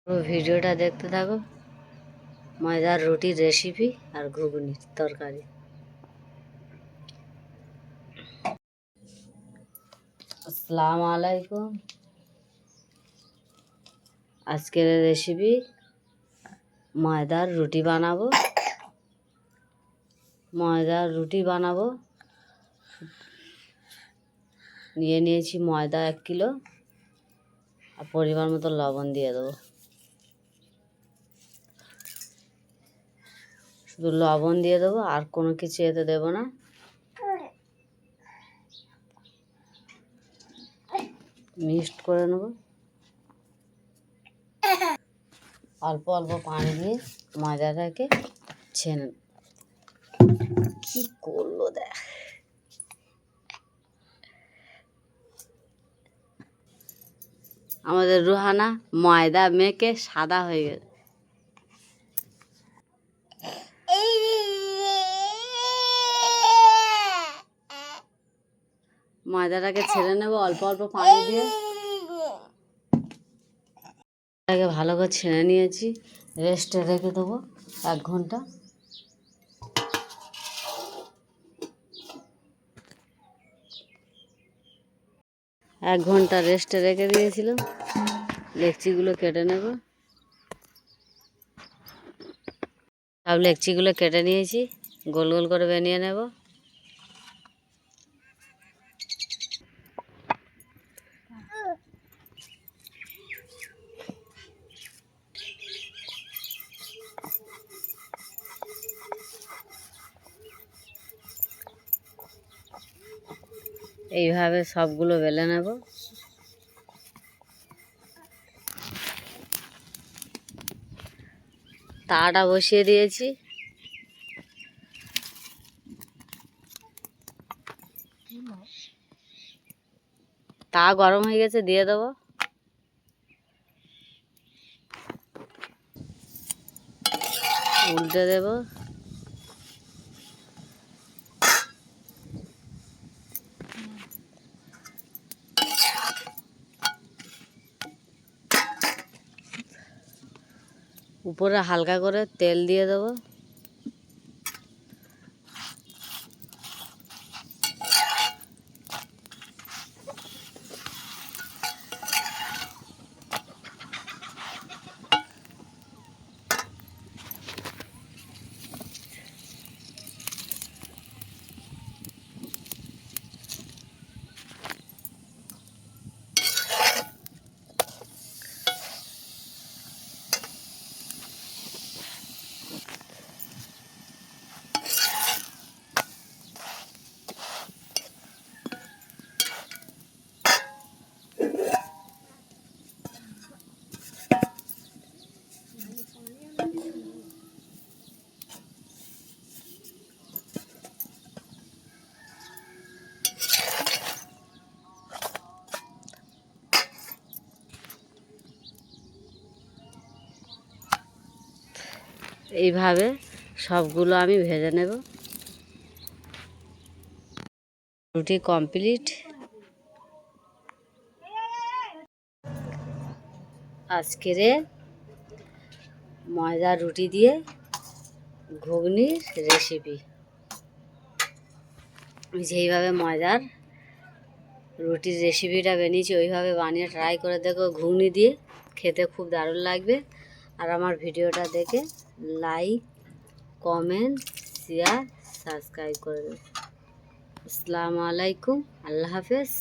পুরো ভিডিওটা দেখতে থাকো। ময়দার রুটির রেসিপি আর ঘুগনির তরকারি। আসসালামু আলাইকুম। আজকের রেসিপি ময়দার রুটি বানাবো। নিয়ে নিয়েছি ময়দা 1 কিলো আর পরিমাণ মতো লবণ দিয়ে দেবো। শুধু লবণ দিয়ে দেবো, আর কোনো কিছু এতে দেবো না। মিক্সড করে নেব। অল্প অল্প পানি দিয়ে ময়দাটাকে ছেনে কি করলো দেখ। আমাদের রুহানা ময়দা মেখে সাদা হয়ে গেছে। ময়দাটাকে ছেড়ে নেব অল্প অল্প পানি দিয়ে। এটাকে ভালো করে ছেড়ে নিয়েছি, রেস্টে রেখে দেবো 1 ঘন্টা। এক ঘন্টা রেস্টে রেখে দিয়েছিলাম। লেকচিগুলো কেটে নেব। সব লেকচিগুলো কেটে নিয়েছি, গোল গোল করে বানিয়ে নেব। এইভাবে সবগুলো বেলে নেব। তাওয়াটা বসিয়ে দিয়েছি। তাওয়া গরম হয়ে গেছে, দিয়ে দেবো। উল্টে দেব। উপরে হালকা করে তেল দিয়ে দেবো। এইভাবে সবগুলো আমি ভেজে নেব। রুটি কমপ্লিট। আজকের ময়দার রুটি দিয়ে ঘুগনির রেসিপি। আমি যেইভাবে ময়দার রুটির রেসিপিটা বানিয়েছি ওইভাবে বানিয়ে ট্রাই করে দেখো। ঘুগনি দিয়ে খেতে খুব দারুণ লাগবে। আর আমার ভিডিওটা দেখে লাইক, কমেন্ট, শেয়ার, সাবস্ক্রাইব করে দেবে। আসসালামু আলাইকুম। আল্লাহ হাফেজ।